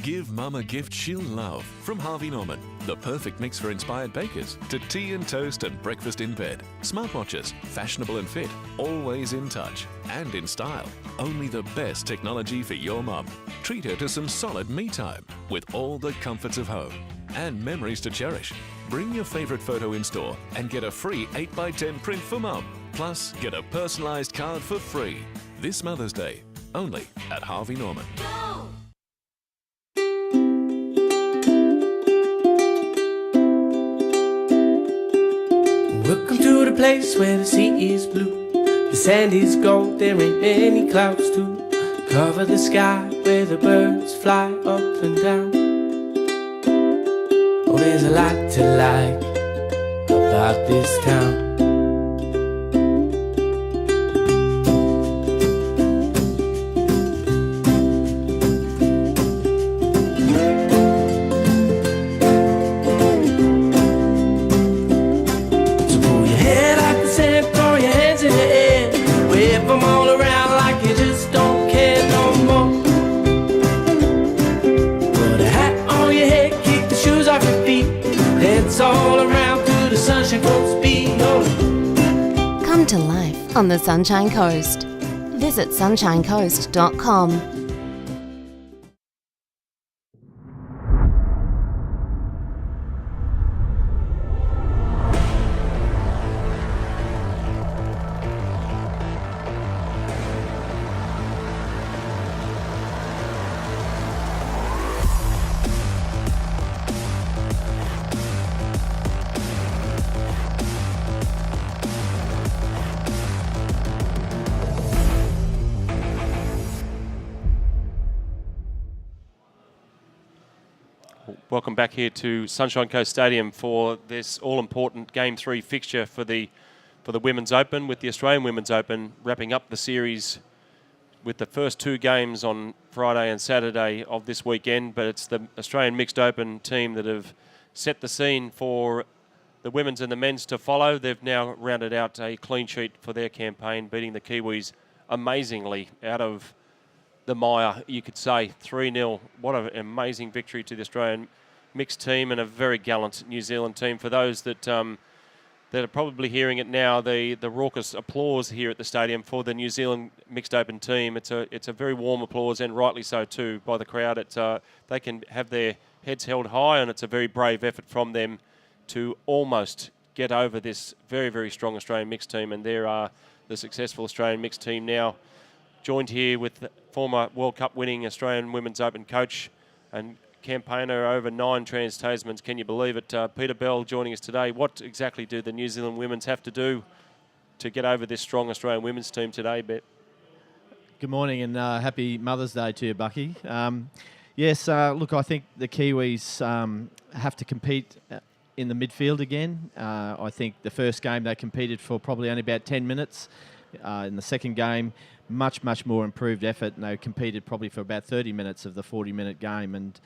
Give Mum a gift she'll love from Harvey Norman. The perfect mix for inspired bakers to tea and toast and breakfast in bed. Smartwatches, fashionable and fit, always in touch and in style. Only the best technology for your mum. Treat her to some solid me time with all the comforts of home and memories to cherish. Bring your favourite photo in store and get a free 8x10 print for mum. Plus, get a personalised card for free. This Mother's Day, only at Harvey Norman. Welcome to the place where the sea is blue, the sand is gold, there ain't any clouds to cover the sky, where the birds fly up and down. Oh, there's a lot to like about this town. Them all around like you just don't care no more. Put a hat on your head, kick the shoes off your feet. Let's all around to the Sunshine Coast beat. Oh. Come to life on the Sunshine Coast. Visit sunshinecoast.com. Welcome back here to Sunshine Coast Stadium for this all-important Game 3 fixture for the Women's Open, with the Australian Women's Open wrapping up the series with the first two games on Friday and Saturday of this weekend. But it's the Australian Mixed Open team that have set the scene for the women's and the men's to follow. They've now rounded out a clean sheet for their campaign, beating the Kiwis amazingly out of the mire, you could say. 3-0. What an amazing victory to the Australian mixed team, and a very gallant New Zealand team. For those that are probably hearing it now, the raucous applause here at the stadium for the New Zealand Mixed Open team, it's a very warm applause, and rightly so too, by the crowd. They can have their heads held high, and it's a very brave effort from them to almost get over this very, very strong Australian mixed team. And there are the successful Australian mixed team now, joined here with former World Cup winning Australian Women's Open coach and campaigner over 9 Trans-Tasmans. Can you believe it? Peter Bell joining us today. What exactly do the New Zealand women's have to do to get over this strong Australian women's team today, Bet? Good morning, and happy Mother's Day to you, Bucky. Look, I think the Kiwis have to compete in the midfield again. I think the first game they competed for probably only about 10 minutes. In the second game, much more improved effort, and they competed probably for about 30 minutes of the 40-minute game. And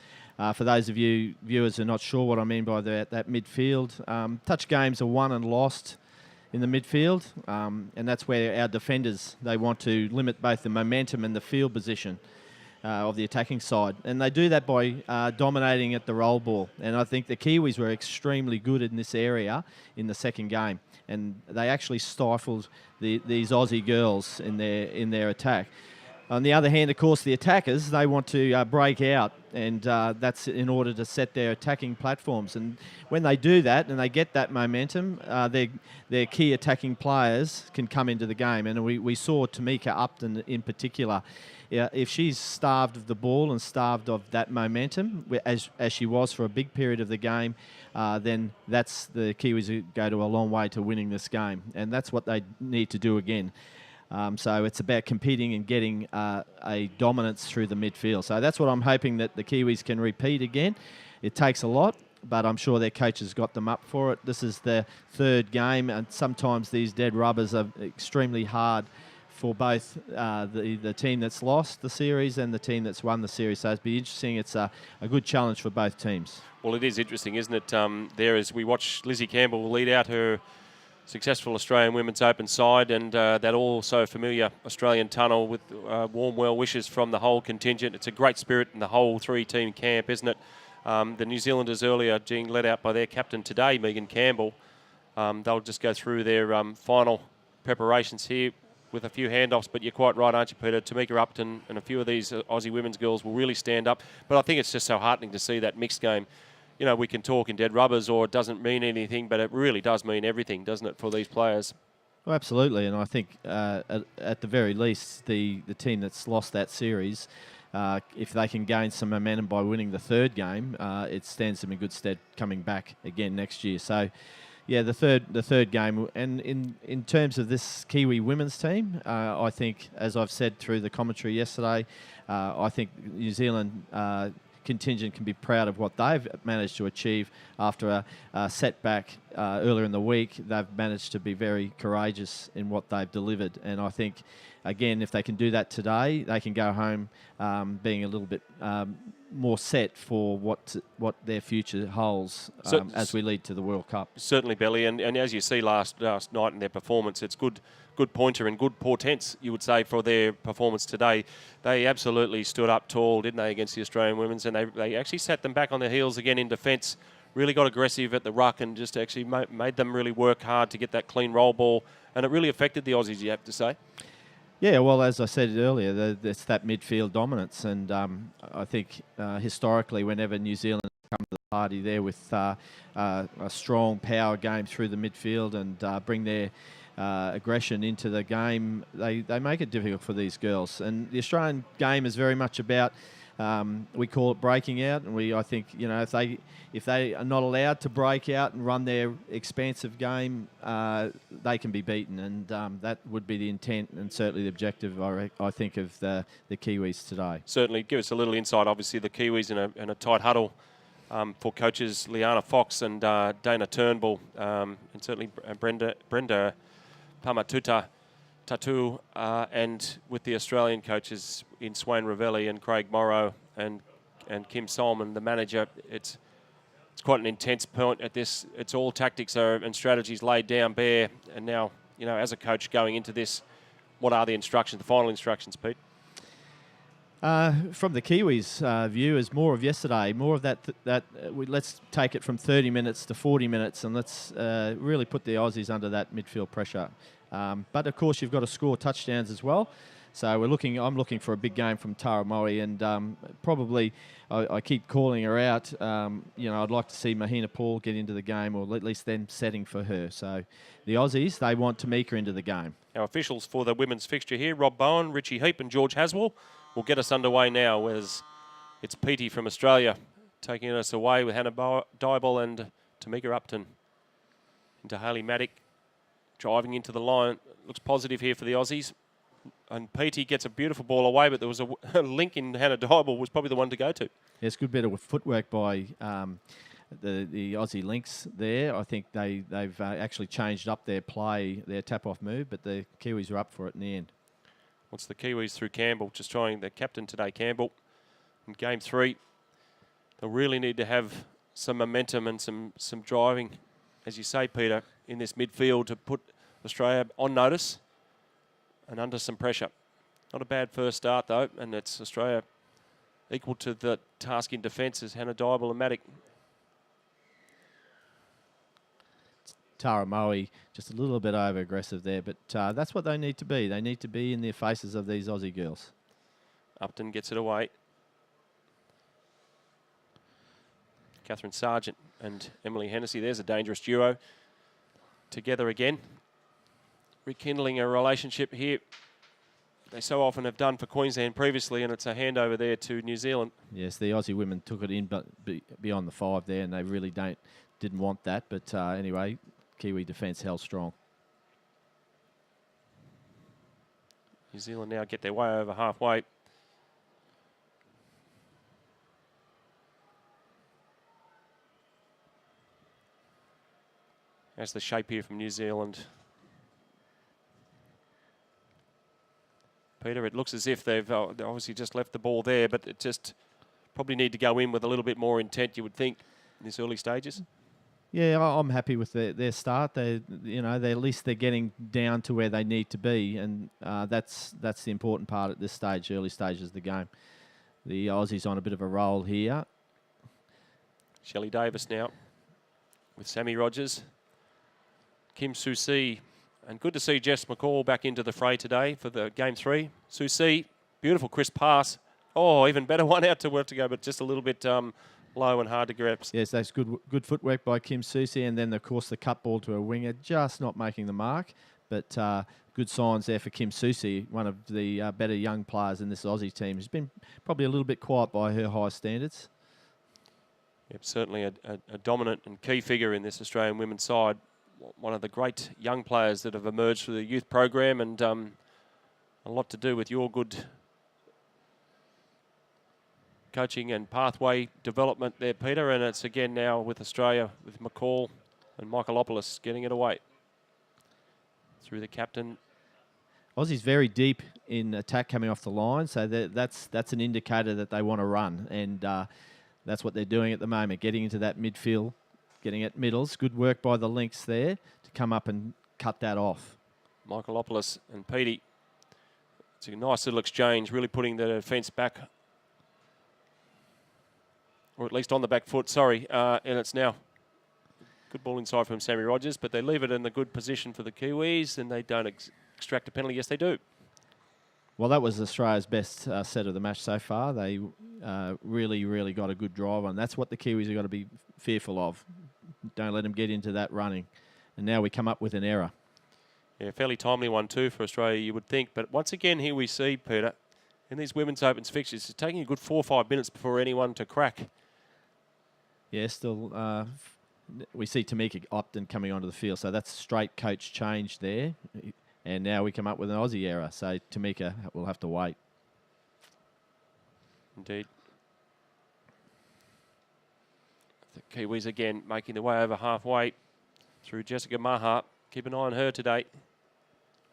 for those of you viewers who are not sure what I mean by that midfield, touch games are won and lost in the midfield, and that's where our defenders, they want to limit both the momentum and the field position of the attacking side. And they do that by dominating at the roll ball. And I think the Kiwis were extremely good in this area in the second game. And they actually stifled these Aussie girls in their attack. On the other hand, of course, the attackers, they want to break out, and that's in order to set their attacking platforms. And when they do that and they get that momentum, their key attacking players can come into the game. And we saw Tamika Upton in particular. If she's starved of the ball and starved of that momentum, as she was for a big period of the game, then that's the Kiwis who go to a long way to winning this game. And that's what they need to do again. So it's about competing and getting a dominance through the midfield. So that's what I'm hoping that the Kiwis can repeat again. It takes a lot, but I'm sure their coaches got them up for it. This is their third game, and sometimes these dead rubbers are extremely hard for both the team that's lost the series and the team that's won the series. So it'll be interesting. It's a good challenge for both teams. Well, it is interesting, isn't it? There as we watch Lizzie Campbell lead out her successful Australian Women's Open side, and that also familiar Australian tunnel with warm well wishes from the whole contingent. It's a great spirit in the whole three-team camp, isn't it? The New Zealanders earlier being led out by their captain today, Megan Campbell. They'll just go through their final preparations here with a few handoffs, but you're quite right, aren't you, Peter? Tamika Upton and a few of these Aussie women's girls will really stand up. But I think it's just so heartening to see that mixed game. You know, we can talk in dead rubbers or it doesn't mean anything, but it really does mean everything, doesn't it, for these players? Well, absolutely, and I think at the very least, the team that's lost that series, if they can gain some momentum by winning the third game, it stands them in good stead coming back again next year. So, yeah, the third game, and in terms of this Kiwi women's team, I think, as I've said through the commentary yesterday, I think New Zealand contingent can be proud of what they've managed to achieve after a setback earlier in the week. They've managed to be very courageous in what they've delivered, and I think, again, if they can do that today, they can go home being a little bit more set for what their future holds as we lead to the World Cup. Certainly, Belly, and as you see last night in their performance, it's good pointer and good portents, you would say, for their performance today. They absolutely stood up tall, didn't they, against the Australian women's, and they actually sat them back on their heels again in defence, really got aggressive at the ruck and just actually made them really work hard to get that clean roll ball, and it really affected the Aussies, you have to say. Yeah, well, as I said earlier, it's that midfield dominance, and I think historically, whenever New Zealand come to the party there with a strong power game through the midfield and bring their aggression into the game, they make it difficult for these girls. And the Australian game is very much about, we call it breaking out, and I think, you know, if they are not allowed to break out and run their expansive game, they can be beaten, and that would be the intent and certainly the objective, I think, of the Kiwis today. Certainly, give us a little insight. Obviously, the Kiwis in a tight huddle for coaches Liana Fox and Dana Turnbull, and certainly Brenda Pamatuta Tatu, and with the Australian coaches in Swain Ravelli and Craig Morrow and Kim Solomon, the manager. It's quite an intense point at this. It's all tactics and strategies laid down bare. And now, you know, as a coach going into this, what are the instructions, the final instructions, Pete? From the Kiwis' view, is more of yesterday, more of that let's take it from 30 minutes to 40 minutes, and let's really put the Aussies under that midfield pressure. But of course, you've got to score touchdowns as well. So I'm looking for a big game from Tara Moe, and probably I keep calling her out. You know, I'd like to see Mahina Paul get into the game, or at least them setting for her. So the Aussies, they want Tamika into the game. Our officials for the women's fixture here, Rob Bowen, Richie Heap and George Haswell, will get us underway now, as it's Petey from Australia taking us away with Hannah Dybel and Tamika Upton into Hayley Maddock, driving into the line. Looks positive here for the Aussies. And Petey gets a beautiful ball away, but there was a link in Hannah Dybel was probably the one to go to. Yeah, it's good bit of footwork by the Aussie Lynx there. I think they've actually changed up their play, their tap-off move, but the Kiwis are up for it in the end. What's the Kiwis through Campbell, just trying the captain today, Campbell. In game 3, they'll really need to have some momentum and some driving, as you say, Peter, in this midfield to put Australia on notice and under some pressure. Not a bad first start, though, and it's Australia equal to the task in defence as Hannah Dybel and Maddock. Tara Moe just a little bit over-aggressive there, but that's what they need to be. They need to be in the faces of these Aussie girls. Upton gets it away. Catherine Sargent and Emily Hennessy, there's a dangerous duo. Together again. Rekindling a relationship here. They so often have done for Queensland previously, and it's a handover there to New Zealand. Yes, the Aussie women took it in but beyond the 5 there, and they really didn't want that. But anyway, Kiwi defence held strong. New Zealand now get their way over halfway. That's the shape here from New Zealand. Peter, it looks as if they've obviously just left the ball there, but it just probably need to go in with a little bit more intent, you would think, in these early stages. Yeah, I'm happy with their start. At least they're getting down to where they need to be, and that's the important part at this stage, early stages of the game. The Aussies on a bit of a roll here. Shelley Davis now with Sammy Rogers, Kim Susi, and good to see Jess McCall back into the fray today for the game 3. Susi, beautiful crisp pass. Oh, even better one out to work to go, but just a little bit low and hard to grasp. Yes, that's good footwork by Kim Susi, and then of course the cut ball to a winger, just not making the mark. But good signs there for Kim Susi, one of the better young players in this Aussie team. She's been probably a little bit quiet by her high standards. Yep, certainly a dominant and key figure in this Australian women's side. One of the great young players that have emerged through the youth program, and a lot to do with your good coaching and pathway development there, Peter. And it's again now with Australia, with McCall and Michaelopoulos getting it away through the captain. Aussie's very deep in attack coming off the line, so that's an indicator that they want to run, and that's what they're doing at the moment, getting into that midfield, getting at middles. Good work by the Lynx there to come up and cut that off. Michaelopoulos and Petey. It's a nice little exchange, really putting the defence back, or at least on the back foot, sorry. And it's now good ball inside from Sammy Rogers, but they leave it in the good position for the Kiwis, and they don't extract a penalty. Yes, they do. Well, that was Australia's best set of the match so far. They really got a good drive on. That's what the Kiwis have got to be fearful of. Don't let them get into that running. And now we come up with an error. Yeah, fairly timely one too for Australia, you would think. But once again, here we see, Peter, in these Women's Opens fixtures, it's taking a good 4 or 5 minutes before anyone to crack. Yeah, still, we see Tamika Upton coming onto the field, so that's straight coach change there. And now we come up with an Aussie error, so Tamika will have to wait. Indeed. The Kiwis again making their way over halfway through Jessica Maha. Keep an eye on her today.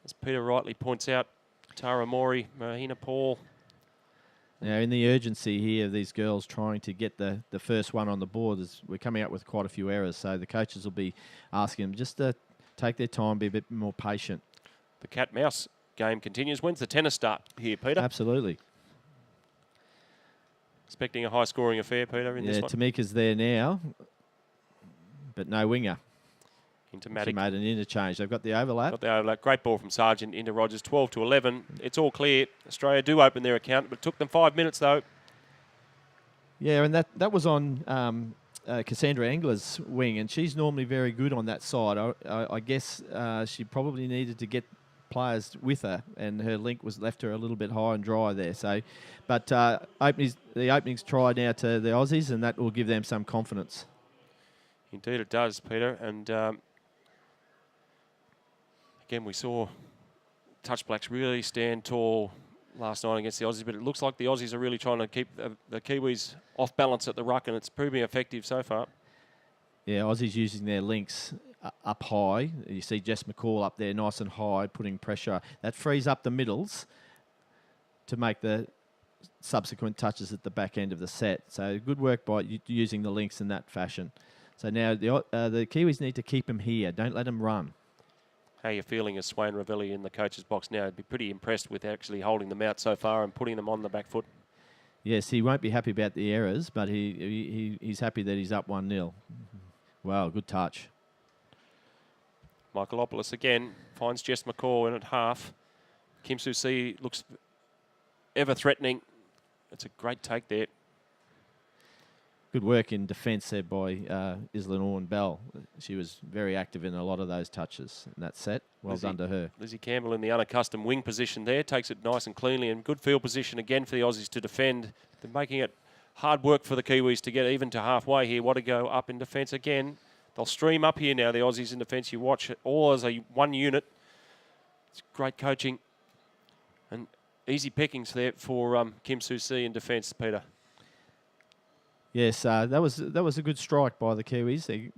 As Peter rightly points out, Tara Mori, Mahina Paul. Now, in the urgency here of these girls trying to get the first one on the board, we're coming up with quite a few errors. So the coaches will be asking them just to take their time, be a bit more patient. The cat-mouse game continues. When's the tennis start here, Peter? Absolutely. Expecting a high-scoring affair, Peter, in this one. Tamika's there now, but no winger. Into She Matic. made an interchange. They've got the overlap. Got the overlap. Great ball from Sargent into Rogers, 12-11. It's all clear. Australia do open their account, but it took them 5 minutes, though. Yeah, and that was on Cassandra Engler's wing, and she's normally very good on that side. I guess she probably needed to get players with her, and her link was left her a little bit high and dry there. So, but the opening's try now to the Aussies, and that will give them some confidence. Indeed, it does, Peter. And again, we saw Touch Blacks really stand tall last night against the Aussies, but it looks like the Aussies are really trying to keep the Kiwis off balance at the ruck, and it's proving effective so far. Yeah, Aussies using their links up high. You see Jess McCall up there nice and high, putting pressure. That frees up the middles to make the subsequent touches at the back end of the set. So good work by using the links in that fashion. So now the Kiwis need to keep them here. Don't let them run. How are you feeling as Swain Ravelli in the coach's box now? I'd be pretty impressed with actually holding them out so far and putting them on the back foot. Yes, he won't be happy about the errors, but he's happy that he's up 1-0. Wow, good touch. Michaelopoulos again finds Jess McCall in at half. Kim Susi looks ever threatening. It's a great take there. Good work in defence there by Isla Orn-Bell. She was very active in a lot of those touches in that set. Well done to her. Lizzie Campbell in the unaccustomed wing position there. Takes it nice and cleanly, and good field position again for the Aussies to defend. They're making it hard work for the Kiwis to get even to halfway here. Want to go up in defence again. They'll stream up here now, the Aussies in defence. You watch it all as one unit. It's great coaching. And easy pickings there for Kim Susi in defence, Peter. Yes, that was a good strike by the Kiwis. They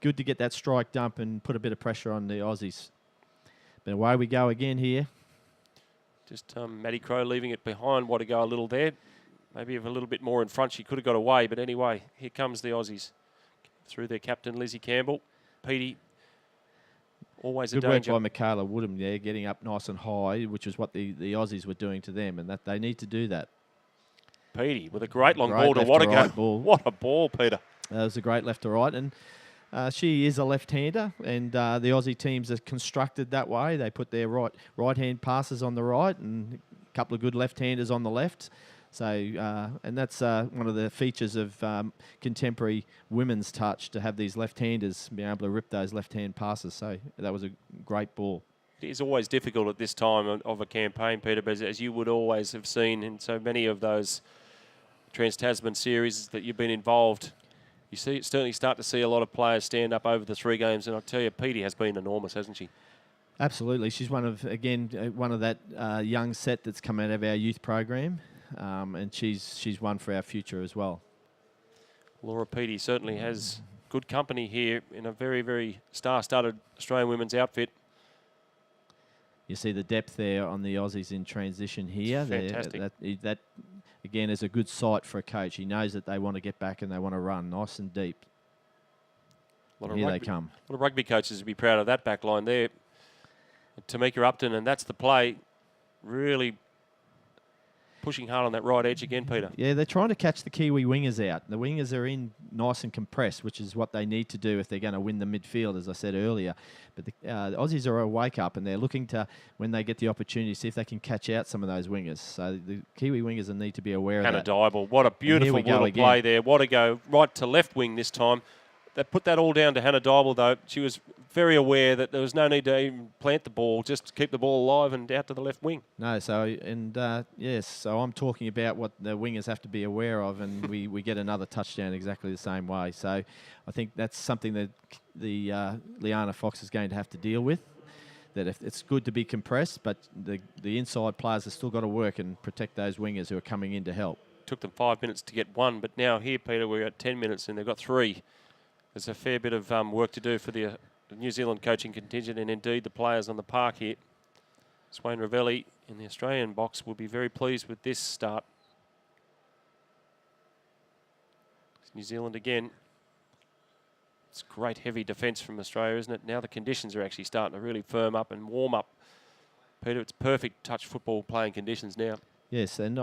good to get that strike dump and put a bit of pressure on the Aussies. But away we go again here. Just Maddie Crowe leaving it behind. Want to go a little there. Maybe if a little bit more in front, she could have got away. But anyway, here comes the Aussies. through their captain, Lizzie Campbell. Petey, always Good a work danger. by Michaela Woodham there, getting up nice and high, which is what the Aussies were doing to them, and that they need to do that. Petey with a great long Great ball to left what to a right go. ball. What a ball, Peter. That was a great left to right, and she is a left-hander, and the Aussie teams are constructed that way. They put their right-hand passes on the right and a couple of good left-handers on the left. So, and that's one of the features of contemporary women's touch, to have these left-handers be able to rip those left-hand passes. So that was a great ball. It is always difficult at this time of a campaign, Peter, but as you would always have seen in so many of those Trans-Tasman series that you've been involved, you certainly start to see a lot of players stand up over the 3 games, and I'll tell you, Petey has been enormous, hasn't she? Absolutely. She's one of that young set that's come out of our youth program, and she's one for our future as well. Laura Petey certainly has good company here in a very, very star-studded Australian women's outfit. You see the depth there on the Aussies in transition here. Fantastic. That again, is a good sight for a coach. He knows that they want to get back and they want to run nice and deep. Here they come. A lot of rugby coaches would be proud of that back line there. Tamika Upton, and that's the play. Really pushing hard on that right edge again, Peter. Yeah, they're trying to catch the Kiwi wingers out. The wingers are in nice and compressed, which is what they need to do if they're going to win the midfield, as I said earlier. But the Aussies are a wake-up, and they're looking to, when they get the opportunity, see if they can catch out some of those wingers. So the Kiwi wingers will need to be aware of that. Hannah Dybel, what a beautiful little play there. What a go, right to left wing this time. They put that all down to Hannah Dybel, though. She was very aware that there was no need to even plant the ball, just keep the ball alive and out to the left wing. No, so I'm talking about what the wingers have to be aware of, and we get another touchdown exactly the same way. So I think that's something that the Liana Fox is going to have to deal with. That if it's good to be compressed, but the inside players have still got to work and protect those wingers who are coming in to help. Took them 5 minutes to get 1, but now here, Peter, we're at 10 minutes and they've got 3. There's a fair bit of work to do for the New Zealand coaching contingent, and indeed the players on the park here. Swain Ravelli in the Australian box will be very pleased with this start. It's New Zealand again. It's great heavy defence from Australia, isn't it? Now the conditions are actually starting to really firm up and warm up. Peter, it's perfect touch football playing conditions now. Yes, and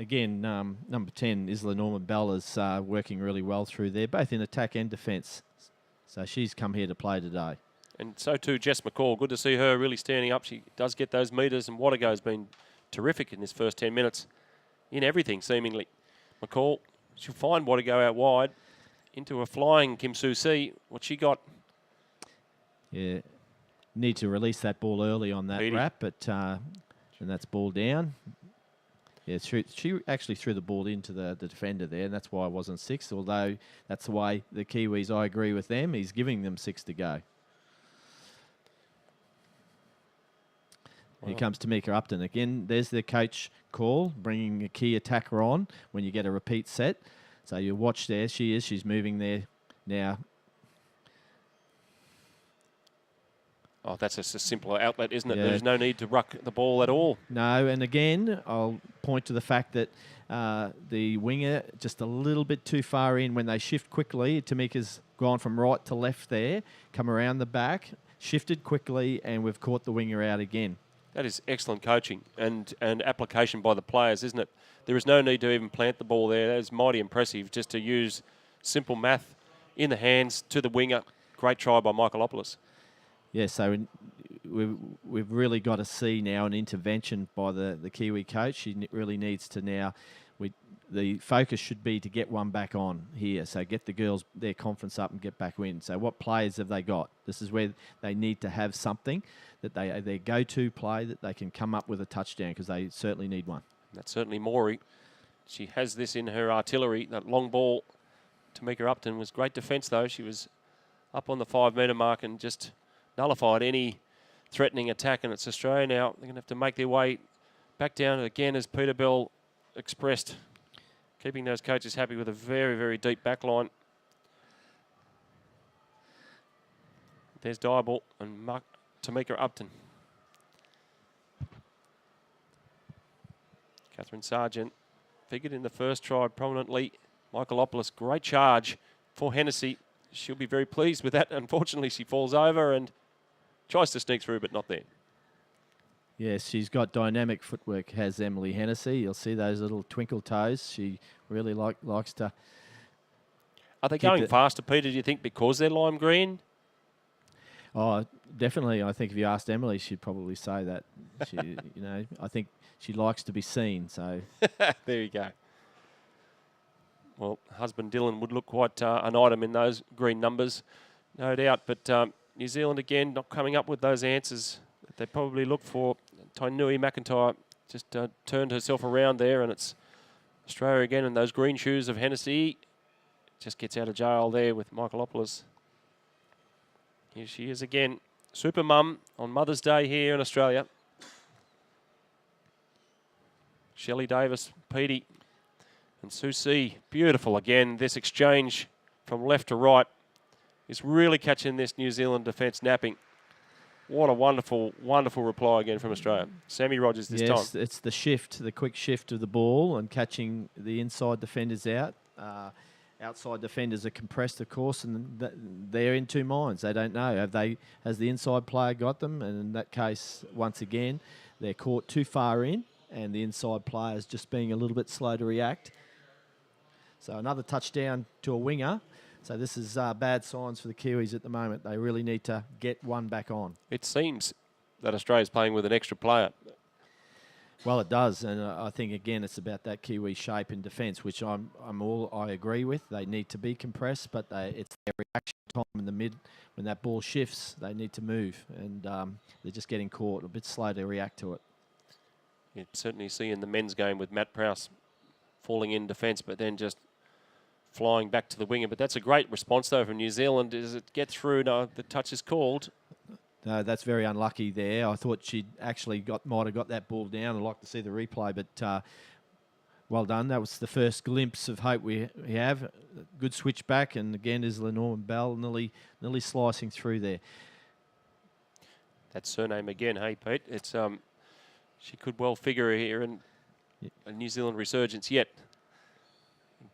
again, number 10, Isla Norman Bell, is working really well through there, both in attack and defence. So she's come here to play today. And so too Jess McCall. Good to see her really standing up. She does get those metres, and Wadago's been terrific in this first 10 minutes in everything, seemingly. McCall, she'll find Wadago out wide into a flying Kim Soo Si. What she got? Yeah, need to release that ball early on that wrap, but and that's ball down. Yeah, she actually threw the ball into the defender there, and that's why it wasn't 6, although that's the way the Kiwis, I agree with them, he's giving them 6 to go. Here comes Tamika Upton. Again, there's the coach call, bringing a key attacker on when you get a repeat set. So you watch there, she's moving there now. Oh, that's just a simple outlet, isn't it? Yeah. There's no need to ruck the ball at all. No, and again, I'll point to the fact that the winger just a little bit too far in when they shift quickly. Tamika's gone from right to left there, come around the back, shifted quickly, and we've caught the winger out again. That is excellent coaching and application by the players, isn't it? There is no need to even plant the ball there. That is mighty impressive, just to use simple math in the hands to the winger. Great try by Michaelopoulos. Yeah, so we've really got to see now an intervention by the Kiwi coach. He really needs to now, the focus should be to get one back on here. So get the girls their confidence up and get back in. So what players have they got? This is where they need to have something that their go-to play that they can come up with a touchdown, because they certainly need one. That's certainly Maury. She has this in her artillery, that long ball. Tamika Upton was great defence though. She was up on the 5 metre mark and just nullified any threatening attack, and it's Australia now. They're going to have to make their way back down again, as Peter Bell expressed, keeping those coaches happy with a very, very deep back line. There's Dybel and Tamika Upton. Catherine Sargent figured in the first try prominently. Michaelopoulos, great charge for Hennessy. She'll be very pleased with that. Unfortunately, she falls over and tries to sneak through, but not there. Yes, she's got dynamic footwork, has Emily Hennessy. You'll see those little twinkle toes. She really likes to... Are they going faster, Peter, do you think, because they're lime green? Oh, definitely. I think if you asked Emily, she'd probably say that. She, I think she likes to be seen. So there you go. Well, husband Dylan would look quite an item in those green numbers, no doubt. But New Zealand, again, not coming up with those answers that they probably look for. Tainui McIntyre just turned herself around there, and it's Australia again in those green shoes of Hennessy. Just gets out of jail there with Michaelopoulos. Here she is again. Super mum on Mother's Day here in Australia. Shelley Davis, Petey and Susie. Beautiful again. This exchange from left to right is really catching this New Zealand defence napping. What a wonderful, wonderful reply again from Australia. Sammy Rogers this time. Yes, it's the shift, the quick shift of the ball and catching the inside defenders out. Outside defenders are compressed, of course, and they're in two minds. They don't know. Has the inside player got them? And in that case, once again, they're caught too far in, and the inside player is just being a little bit slow to react. So another touchdown to a winger. So this is bad signs for the Kiwis at the moment. They really need to get one back on. It seems that Australia's playing with an extra player. Well, it does, and I think again it's about that Kiwi shape in defence, which I agree with. They need to be compressed, but it's their reaction time in the mid when that ball shifts. They need to move, and they're just getting caught a bit slow to react to it. You certainly see in the men's game with Matt Prowse falling in defence, but then just flying back to the winger. But that's a great response though from New Zealand. Does it get through? No, the touch is called. No, that's very unlucky there. I thought she'd actually might have got that ball down. I'd like to see the replay, but well done. That was the first glimpse of hope we have. Good switch back, and again is Norman Bell nearly slicing through there. That surname again, hey Pete. It's she could well figure here in a New Zealand resurgence yet.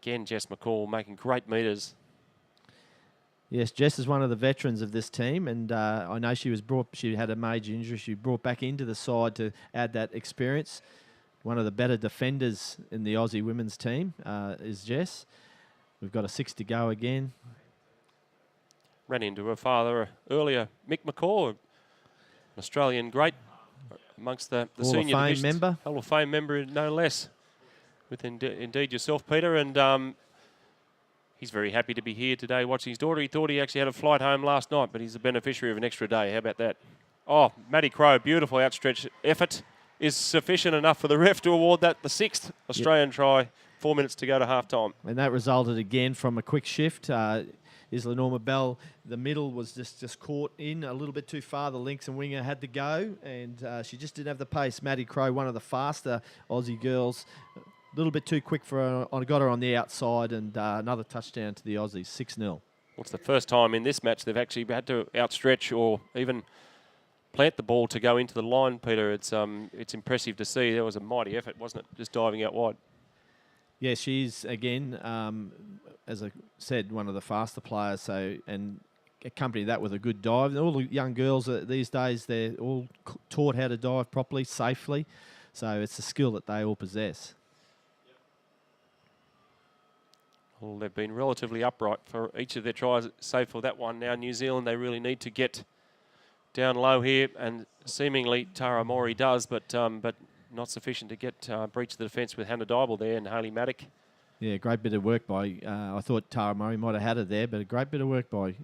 Again, Jess McCall making great metres. Yes, Jess is one of the veterans of this team, and I know she had a major injury. She brought back into the side to add that experience. One of the better defenders in the Aussie women's team is Jess. We've got a 6 to go again. Ran into her father earlier, Mick McCaw, an Australian great amongst the senior Hall of Fame divisions. member. Hall of Fame member, no less. With indeed yourself, Peter, and he's very happy to be here today watching his daughter. He thought he actually had a flight home last night, but he's the beneficiary of an extra day. How about that? Oh, Maddie Crowe, beautiful outstretched effort is sufficient enough for the ref to award that the 6th Australian try. 4 minutes to go to half-time. And that resulted again from a quick shift. Isla Norma Bell, the middle was just caught in a little bit too far. The links and winger had to go, and she just didn't have the pace. Maddie Crowe, one of the faster Aussie girls, a little bit too quick for her. I got her on the outside, and another touchdown to the Aussies, 6-0. Well, it's the first time in this match they've actually had to outstretch or even plant the ball to go into the line, Peter. It's impressive to see. There was a mighty effort, wasn't it? Just diving out wide. Yeah, she's, again, as I said, one of the faster players, and accompany that with a good dive. All the young girls these days, they're all taught how to dive properly, safely, so it's a skill that they all possess. Well, they've been relatively upright for each of their tries, save for that one. Now New Zealand, they really need to get down low here, and seemingly Tara Mori does, but not sufficient to get breach the defence with Hannah Dybel there and Hayley Maddock. Yeah, great bit of work by, I thought Tara Murray might have had it there, but a great bit of work by...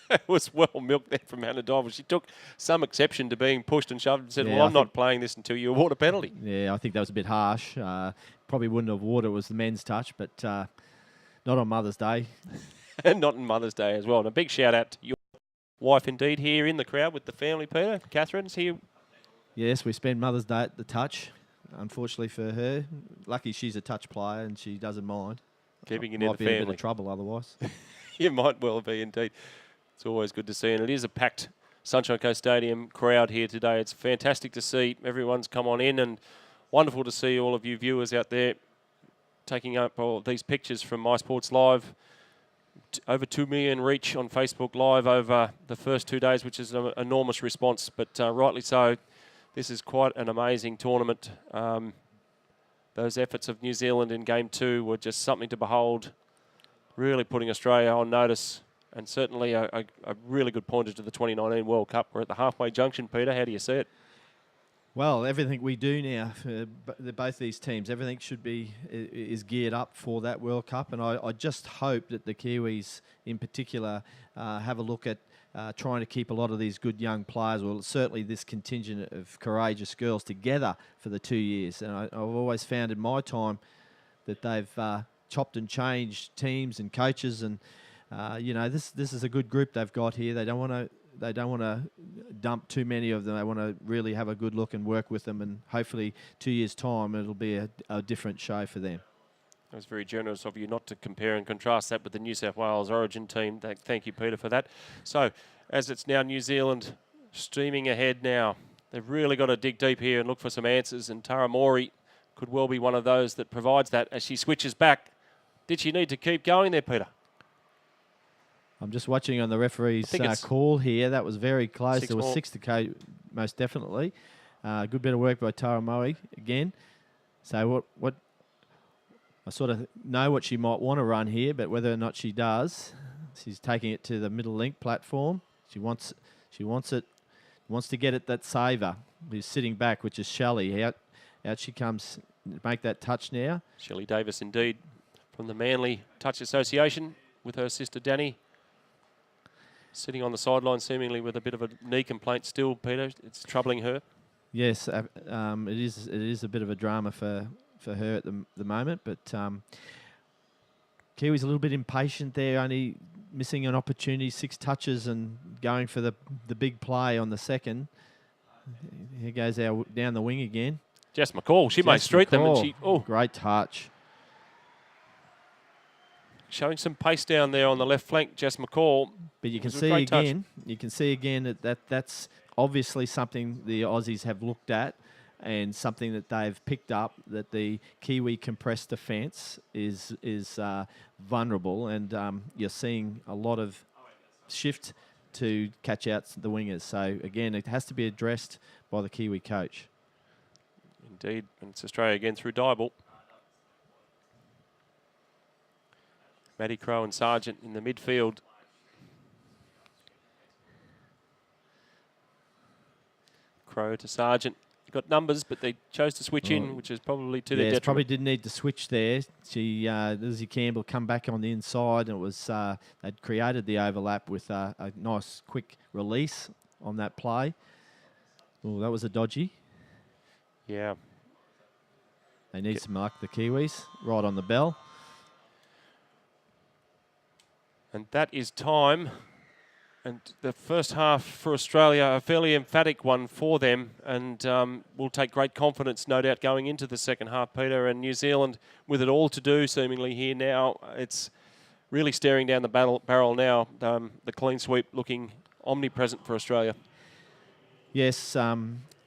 It was well milked there from Hannah Dybel. She took some exception to being pushed and shoved and said, Yeah, well, I'm not playing this until you award a penalty. Yeah, I think that was a bit harsh. Probably wouldn't have awarded it was the men's touch, but not on Mother's Day. And not on Mother's Day as well. And a big shout out to your wife indeed here in the crowd with the family, Peter. Catherine's here. Yes, we spend Mother's Day at the touch, unfortunately for her. Lucky she's a touch player and she doesn't mind. Keeping it Might in the be family. a bit of trouble otherwise. You might well be indeed. It's always good to see, and it is a packed Sunshine Coast Stadium crowd here today. It's fantastic to see everyone's come on in, and wonderful to see all of you viewers out there taking up all these pictures from My Sports Live. Over 2 million reach on Facebook Live over the first 2 days, which is an enormous response, but rightly so. This is quite an amazing tournament. Those efforts of New Zealand in Game 2 were just something to behold, really putting Australia on notice, and certainly a really good pointer to the 2019 World Cup. We're at the halfway junction, Peter. How do you see it? Well, everything we do now for both these teams, everything is geared up for that World Cup, and I just hope that the Kiwis in particular have a look at trying to keep a lot of these good young players, well, certainly this contingent of courageous girls, together for the 2 years. And I've always found in my time that they've chopped and changed teams and coaches, and this is a good group they've got here. They don't want to dump too many of them. They want to really have a good look and work with them, and hopefully 2 years' time it'll be a different show for them. It was very generous of you not to compare and contrast that with the New South Wales Origin team. Thank you, Peter, for that. So, as it's now New Zealand streaming ahead now, they've really got to dig deep here and look for some answers, and Tara Morey could well be one of those that provides that as she switches back. Did she need to keep going there, Peter? I'm just watching on the referee's call here. That was very close. There was 6 to go, most definitely. Good bit of work by Tara Morey again. So what I sort of know what she might want to run here, but whether or not she does, she's taking it to the middle link platform. She wants to get at that saver who's sitting back, which is Shelley. Out she comes, make that touch now. Shelley Davis, indeed, from the Manly Touch Association, with her sister Danny, sitting on the sideline seemingly with a bit of a knee complaint still, Peter. It's troubling her. Yes, it is a bit of a drama for her at the moment, but Kiwi's a little bit impatient there, only missing an opportunity, 6 touches and going for the big play on the second. Here goes down the wing again. Jess McCall, she may street them, and great touch. Showing some pace down there on the left flank, Jess McCall. But you can see again, that's obviously something the Aussies have looked at, and something that they've picked up, that the Kiwi compressed defence is vulnerable, and you're seeing a lot of shift to catch out the wingers. So again, it has to be addressed by the Kiwi coach. Indeed, and it's Australia again through Dybel. Maddie Crowe and Sargent in the midfield. Crowe to Sargent. Got numbers, but they chose to switch in, which is probably to their detriment. Probably didn't need to switch there. Lizzie Campbell come back on the inside, and it was they'd created the overlap with a nice quick release on that play. Oh, that was a dodgy. Yeah. They need some luck, the Kiwis, right on the bell. And that is time. And the first half for Australia, a fairly emphatic one for them, and will take great confidence, no doubt, going into the second half, Peter. And New Zealand, with it all to do, seemingly here now, it's really staring down the barrel now. The clean sweep looking omnipresent for Australia. Yes,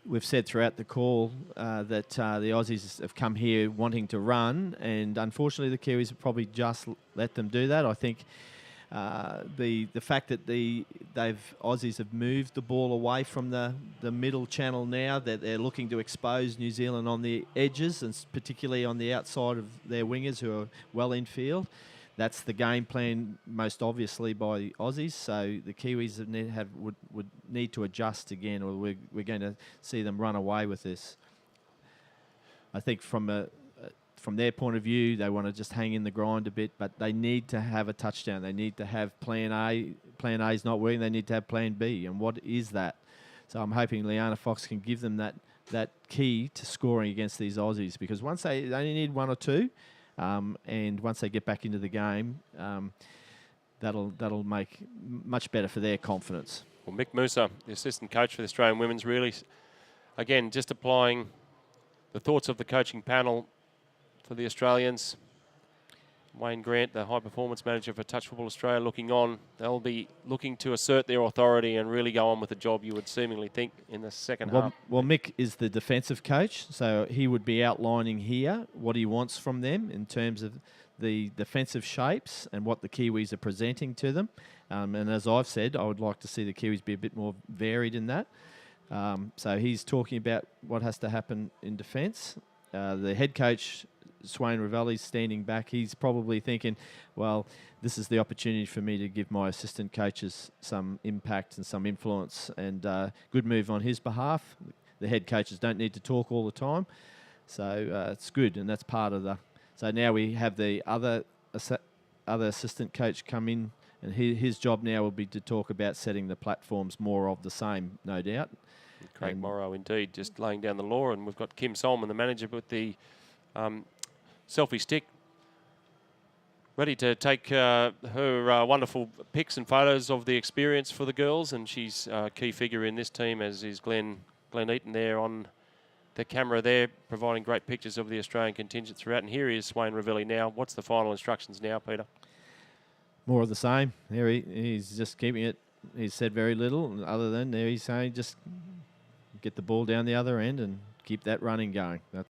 we've said throughout the call that the Aussies have come here wanting to run, and unfortunately the Kiwis have probably just let them do that. I think the fact that Aussies have moved the ball away from the middle channel now, that they're looking to expose New Zealand on the edges, and particularly on the outside of their wingers who are well infield. That's the game plan, most obviously, by the Aussies. So the Kiwis would need to adjust again, or we're going to see them run away with this. I think from their point of view, they want to just hang in the grind a bit, but they need to have a touchdown. They need to have plan A. Plan A is not working. They need to have plan B. And what is that? So I'm hoping Liana Fox can give them that key to scoring against these Aussies, because once they only need 1 or 2, and once they get back into the game, that'll make much better for their confidence. Well, Mick Musa, the assistant coach for the Australian women's, really, again, just applying the thoughts of the coaching panel for the Australians. Wayne Grant, the high performance manager for Touch Football Australia, looking on. They'll be looking to assert their authority and really go on with the job, you would seemingly think, in the second half. Well, Mick is the defensive coach, so he would be outlining here what he wants from them in terms of the defensive shapes and what the Kiwis are presenting to them. And as I've said, I would like to see the Kiwis be a bit more varied in that. So he's talking about what has to happen in defence. The head coach, Swain Ravelli's standing back. He's probably thinking, well, this is the opportunity for me to give my assistant coaches some impact and some influence, and good move on his behalf. The head coaches don't need to talk all the time, so it's good, and that's part of the... So now we have the other assistant coach come in, and his job now will be to talk about setting the platforms more of the same, no doubt. Craig Morrow, indeed, just laying down the law, and we've got Kim Solomon, the manager, with the selfie stick, ready to take her wonderful pics and photos of the experience for the girls, and she's a key figure in this team, as is Glenn Eaton there on the camera there, providing great pictures of the Australian contingent throughout. And here is Wayne Ravelli now. What's the final instructions now, Peter? More of the same. There he's just keeping it. He's said very little other than there he's saying just get the ball down the other end and keep that running going. That's